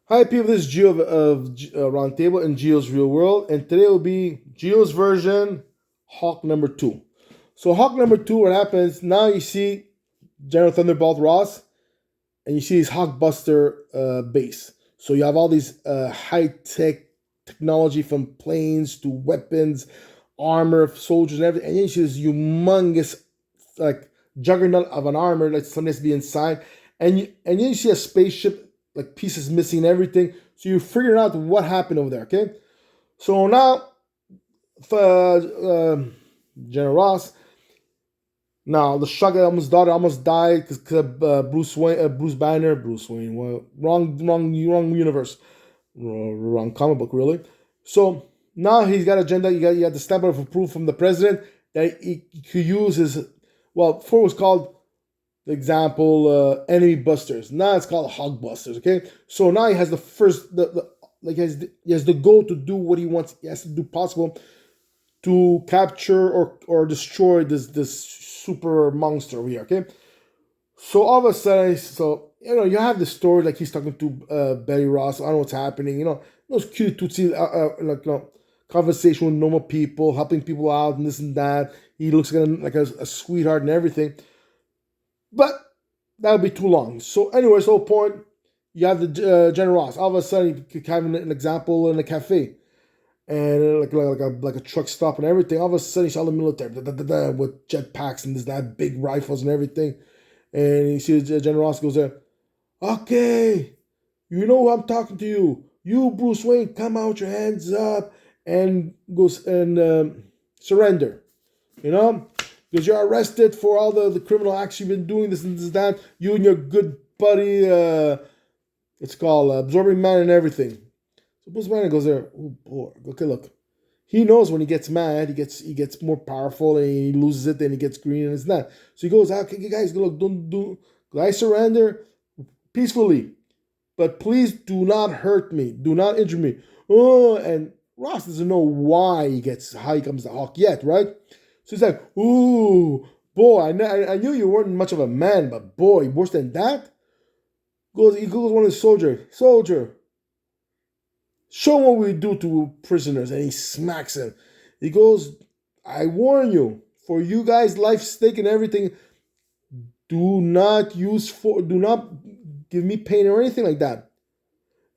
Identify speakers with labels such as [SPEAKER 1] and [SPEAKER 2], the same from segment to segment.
[SPEAKER 1] Hi, people. This is Gio of Roundtable in Gio's Real World, and today will be Gio's version, Hawk number two. So, Hawk number two, what happens now? You see General Thunderbolt Ross, and you see his Hawkbuster base. So you have all these high tech technology from planes to weapons, armor, soldiers, and everything. And then you see this humongous like juggernaut of an armor, like something has to be inside. And then you see a spaceship, like pieces missing and everything. So you're figuring out what happened over there. Okay. So now, uh, General Ross. Now the shotgun daughter almost died because Bruce Wayne. Well, wrong universe, wrong comic book, really. So now he's got agenda. You got the stamp of approval from the president that he could use his. Well, before it was called the example enemy busters. Now it's called hog busters. Okay, so now he has the first the like he has the goal to do what he wants. He has to do possible to capture or destroy this super monster over here. Okay, so all of a sudden, so you have the story like he's talking to Betty Ross. I don't know what's happening. Those cute to see like conversation with normal people, helping people out and this and that. He looks like a sweetheart and everything, but that would be too long. So anyway, so point you have the General Ross. All of a sudden, you have an example in a cafe and like a truck stop and everything. All of a sudden, you saw the military with jetpacks and this that big rifles and everything. And you see General Ross goes there. Okay, you know who I'm talking to you. You, Bruce Wayne, come out, your hands up, and goes and surrender. You know, because you're arrested for all the criminal acts you've been doing. This and this that. You and your good buddy. It's called Absorbing Man and everything. So Bruce Banner goes there. Oh boy, okay, look. He knows when he gets mad, he gets more powerful and he loses it, then he gets green and it's not. So he goes, okay, you guys, look, don't do. I surrender peacefully, but please do not hurt me, do not injure me. Oh, and Ross doesn't know why how he comes to Hawk yet, right? So he's like, ooh, boy, I knew you weren't much of a man, but boy, worse than that. He goes one of the soldier, show what we do to prisoners, and he smacks him. He goes, I warn you, for you guys' life stake and everything, do not give me pain or anything like that.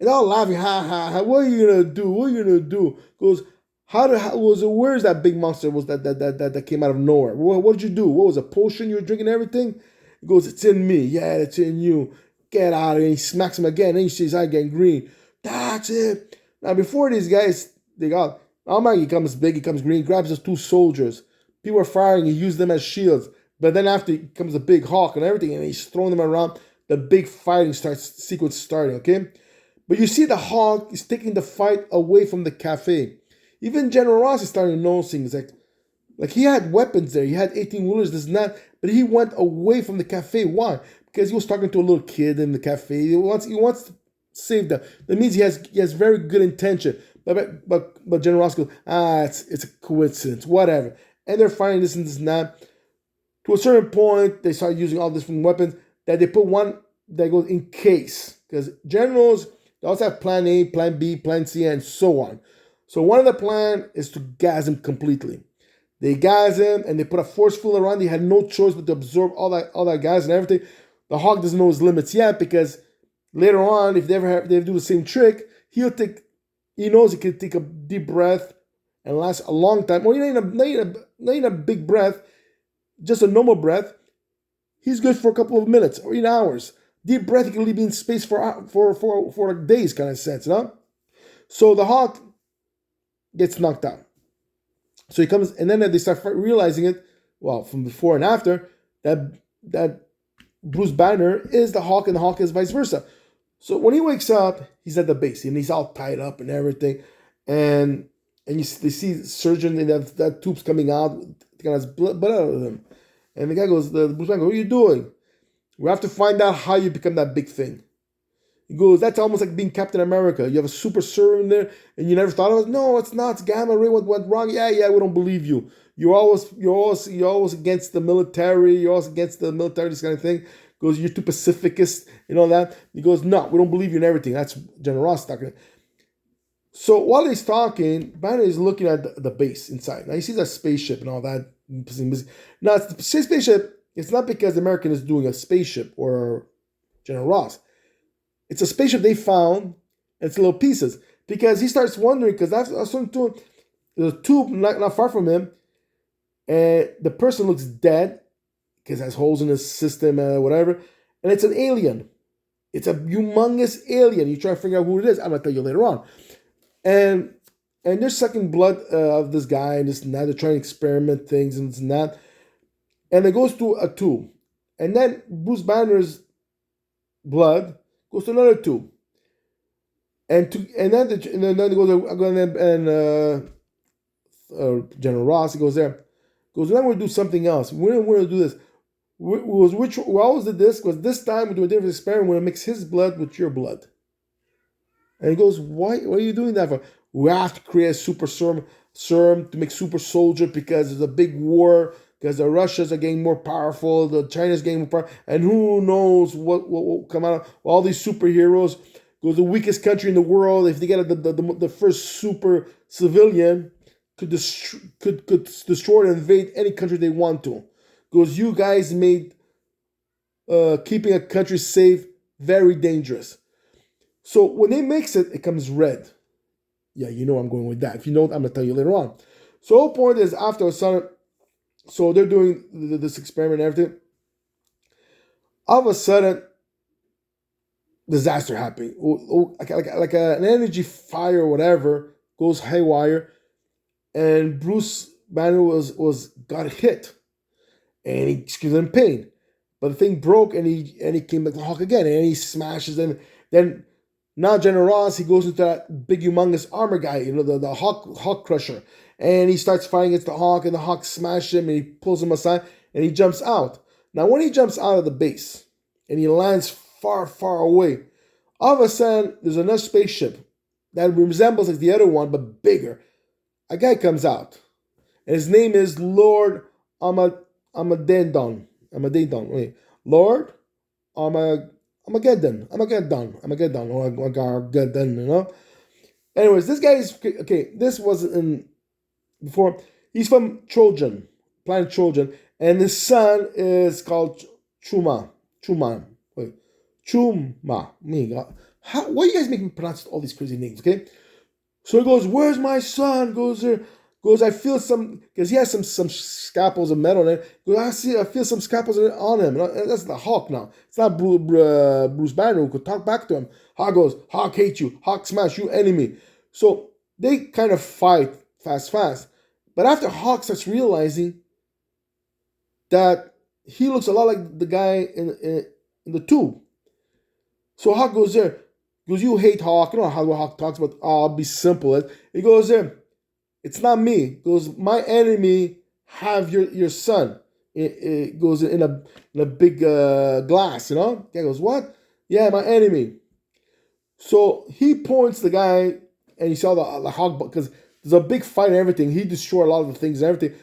[SPEAKER 1] And all laughing, ha ha ha. What are you gonna do? What are you gonna do? Goes, where's that big monster was that came out of nowhere? What did you do? What was a potion you were drinking and everything? He goes, it's in me. Yeah, it's in you. Get out of here. He smacks him again. And he sees I getting green. That's it. Now, before these guys, they got, Almighty becomes big, he becomes green, grabs his two soldiers. People are firing, he used them as shields. But then after he comes a big hawk and everything, and he's throwing them around, the big fighting sequence starting, okay? But you see the hawk is taking the fight away from the cafe. Even General Ross is starting to notice things like he had weapons there, he had 18 wheelers, this and that, but he went away from the cafe. Why? Because he was talking to a little kid in the cafe. He wants to save them. That means he has very good intention. But General Ross goes, it's a coincidence, whatever. And they're fighting this and this and that. To a certain point, they start using all different weapons that they put one that goes in case. Because generals, they also have plan A, plan B, plan C, and so on. So one of the plan is to gas him completely. They gas him and they put a force field around. He had no choice but to absorb all that gas and everything. The Hawk doesn't know his limits yet because later on, if they do the same trick, he knows he can take a deep breath and last a long time. Or not even a big breath, just a normal breath. He's good for a couple of minutes or even hours. Deep breath, he can leave in space for like days, kind of sense, no? So the Hawk gets knocked out. So he comes, and then they start realizing it. Well, from before and after that Bruce Banner is the Hawk, and the Hawk is vice versa. So when he wakes up, he's at the base and he's all tied up and everything, and they see the surgeon and that tube's coming out, kind of blood out of him, and the guy goes, the Bruce Banner goes, what are you doing? We have to find out how you become that big thing. He goes, that's almost like being Captain America. You have a super serum there, and you never thought of it. No, it's not. It's gamma ray. What went wrong? Yeah, we don't believe you. You're always against the military. You're always against the military. This kind of thing. Goes, you're too pacifist and all that. He goes, no, we don't believe you in everything. That's General Ross talking. So while he's talking, Banner is looking at the base inside. Now he sees a spaceship and all that. Now it's the spaceship. It's not because the American is doing a spaceship or General Ross. It's a spaceship they found, and it's little pieces. Because he starts wondering, because that's something to him. There's a tube not far from him, and the person looks dead because it has holes in his system and whatever. And it's an alien. It's a humongous alien. You try to figure out who it is. I'm gonna tell you later on. And they're sucking blood of this guy and this and that. They're trying to experiment things and this and that. And it goes to a tube. And then Bruce Banner's blood goes to another tube. And then it goes General Ross, he goes there. Goes, then we're going to do something else. We're going to do this. We always did this, because this time we do a different experiment. We're going to mix his blood with your blood. And he goes, what are you doing that for? We have to create a super serum to make super soldier, because there's a big war, because the Russians are getting more powerful, the China's getting more powerful, and who knows what will come out of all these superheroes. Goes, the weakest country in the world, if they get the first super civilian, could destroy and invade any country they want to. Goes, you guys made keeping a country safe very dangerous. So when they mix it, it comes red. Yeah, you know I'm going with that. If you know, I'm going to tell you later on. So the whole point is, after a sudden, so they're doing this experiment and everything. All of a sudden, disaster happening. Like an energy fire or whatever goes haywire. And Bruce Banner got hit. And he's in pain. But the thing broke, and he came back to Hawk again. And he smashes. And then now General Ross, he goes into that big humongous armor guy, the Hawk Crusher. And he starts fighting against the Hawk, and the Hawk smashes him, and he pulls him aside, and he jumps out. Now, when he jumps out of the base, and he lands far, far away, all of a sudden, there's another spaceship that resembles like the other one, but bigger. A guy comes out, and his name is Lord Amageddon. Wait, Lord Armageddon, you know. Anyways, this guy is okay. This was in before. He's from Trojan, planet Trojan, and his son is called Chuma. Wait, Chuma. Why you guys make me pronounce all these crazy names? Okay, so he goes, "Where's my son?" Goes there. Goes, I feel some, because he has some scalpels of metal in it. Goes, I feel some scalpels on him. That's the Hawk now. It's not Bruce Banner who could talk back to him. Hawk goes, Hawk hates you. Hawk smash you, enemy. So they kind of fight fast. But after Hawk starts realizing that he looks a lot like the guy in the tube. So Hawk goes there. Goes, you hate Hawk. You know how Hawk talks about, I'll be simple. He goes there. It's not me. It goes, my enemy have your son. It goes in a big glass, you know? Guy goes, what? Yeah, my enemy. So he points the guy, and you saw the Hawk, because there's a big fight and everything. He destroyed a lot of the things and everything.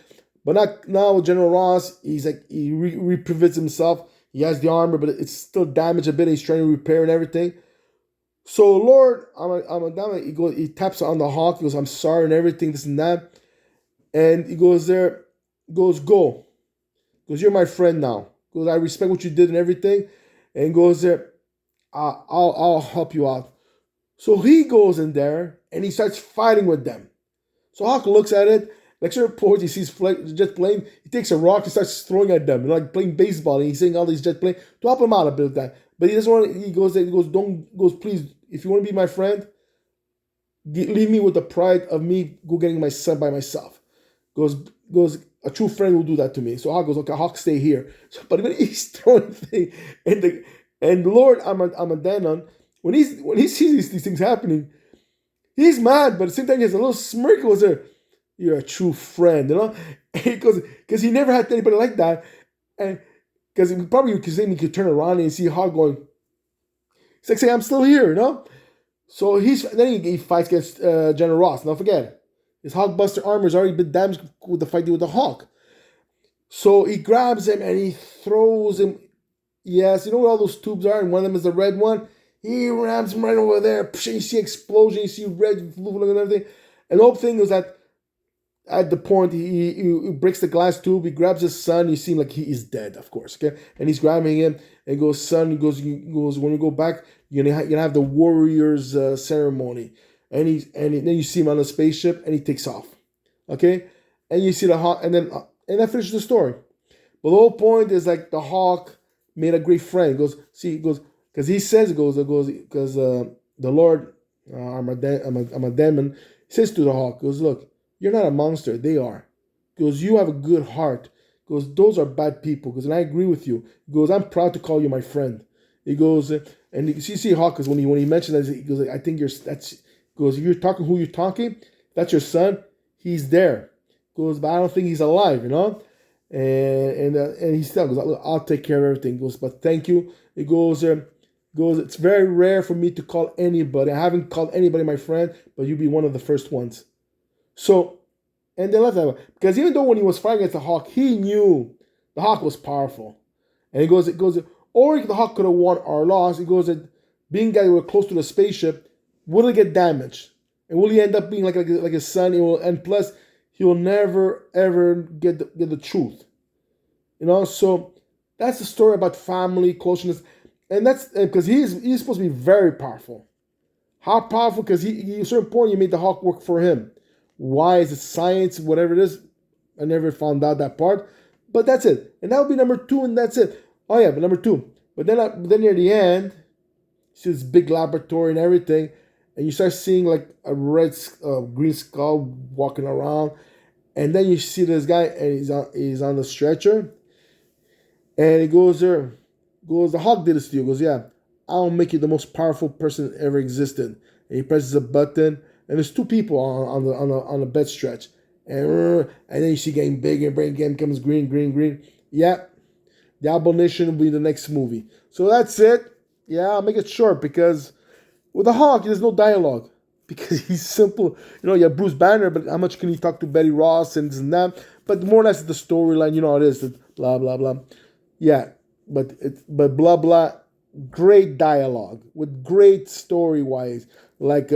[SPEAKER 1] But not now with General Ross, he's like, he repivots himself. He has the armor, but it's still damaged a bit. He's trying to repair and everything. So Lord, he taps on the Hawk. He goes, I'm sorry and everything, this and that. And he goes there, goes, go. Goes, you're my friend now. Goes, I respect what you did and everything. And goes there, I'll help you out. So he goes in there, and he starts fighting with them. So Hawk looks at it, like certain points, he sees jet plane, he takes a rock and starts throwing at them, like playing baseball, and he's saying all these jet planes to help him out a bit of that. But he doesn't want. He goes, please, if you want to be my friend, leave me with the pride of me getting my son by myself. Goes, a true friend will do that to me. So Hawk goes, okay, Hawk, stay here. But when he's throwing things, and Lord Amadenon, when he sees these things happening, he's mad, but at the same time he has a little smirk. Goes there, you're a true friend, you know. And he goes, because he never had anybody like that, and. Because he could turn around and see Hawk going. He's like, say, I'm still here, you know? So he fights against General Ross. Now forget, his Hawkbuster armor has already been damaged with the fight with the Hawk. So he grabs him and he throws him Yes, you know what all those tubes are, and one of them is the red one. He rams him right over there. You see explosion, you see red fluid and everything. And the whole thing was that at the point he breaks the glass tube, he grabs his son. You see him like he is dead, of course. Okay, and he's grabbing him and goes, son. He goes. When we go back, you're gonna have the warriors ceremony. And then you see him on the spaceship, and he takes off. Okay, and you see the hawk, and that finishes the story. But the whole point is like the hawk made a great friend. He goes, because he says, because the Lord, I'm a demon, says to the hawk, goes, look, you're not a monster, they are. Goes, you have a good heart. Goes, those are bad people. Goes, and I agree with you. Goes, I'm proud to call you my friend. He goes, and you see Hawk, because when he mentioned that, he goes, I think you're talking who you're talking. That's your son. He's there. Goes, but I don't think he's alive. And he still goes, I'll take care of everything. Goes, but thank you. It goes, it's very rare for me to call anybody. I haven't called anybody my friend, but you'll be one of the first ones. So, and they left that way. Because even though when he was fighting against the Hawk, he knew the Hawk was powerful. And it goes, or the Hawk could have won or lost. It goes that being guys who were close to the spaceship, will it get damaged? And will he end up being like his son? And plus, he will never ever get the truth. So that's the story about family, closeness. And that's because he's supposed to be very powerful. How powerful? Because he at a certain point, he made the Hawk work for him. Why is it science, whatever it is? I never found out that part. But that's it. And that would be number 2, and that's it. Oh yeah, but number 2. But then near the end, you see this big laboratory and everything, and you start seeing like a green skull walking around, and then you see this guy, and he's on the stretcher, and he goes there, the Hawk did this to you. He goes, yeah, I'll make you the most powerful person that ever existed. And he presses a button, and there's 2 people on the bed stretch, and then you see getting bigger, and brain again becomes green. Yeah, the Abomination will be the next movie. So that's it. Yeah, I'll make it short because with the Hawk, there's no dialogue because he's simple. You have Bruce Banner, but how much can he talk to Betty Ross and this and that? But more or less the storyline, how it is. Blah blah blah. Yeah, but blah blah. Great dialogue with great story wise, like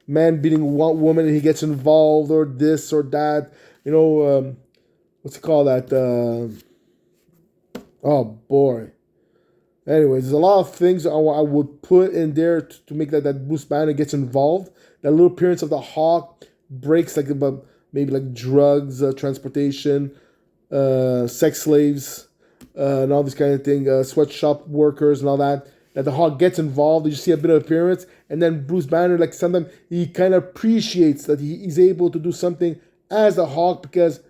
[SPEAKER 1] man beating one woman and he gets involved or this or that. What's it called that? Oh boy. Anyways, there's a lot of things I would put in there to make that Bruce Banner gets involved. That little appearance of the Hawk breaks like about maybe like drugs, transportation, sex slaves, and all this kind of thing, sweatshop workers and all that. That the Hawk gets involved. You see a bit of appearance, and then Bruce Banner, like sometimes he kind of appreciates that he's able to do something as the Hawk because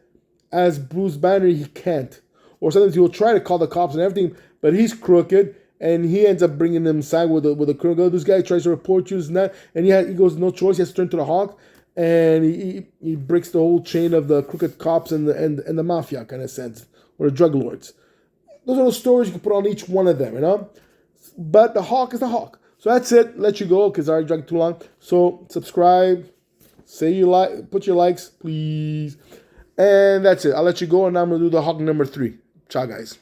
[SPEAKER 1] as Bruce Banner he can't. Or sometimes he will try to call the cops and everything, but he's crooked, and he ends up bringing them side with a criminal. This guy tries to report you and that, and he goes no choice. He has to turn to the Hawk, and he breaks the whole chain of the crooked cops and the mafia kind of sense, or the drug lords. Those are the stories you can put on each one of them, But the Hawk is the Hawk. So that's it. Let you go because I already dragged too long. So subscribe, say you like, put your likes, please, and that's it. I'll let you go, and I'm gonna do the Hawk number 3. Ciao, guys.